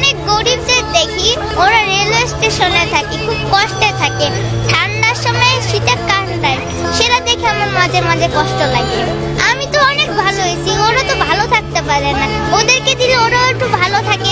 অনেক গরিবদের দেখি ওরা রেলওয়ে স্টেশনে থাকে, খুব কষ্টে থাকে, ঠান্ডার সময় শীতে কান্দায়, সেটা দেখে আমার মাঝে মাঝে কষ্ট লাগে। আমি তো অনেক ভালো হয়েছি, ওরা তো ভালো থাকতে পারে না, ওদেরকে দিলে ওরাও একটু ভালো থাকে,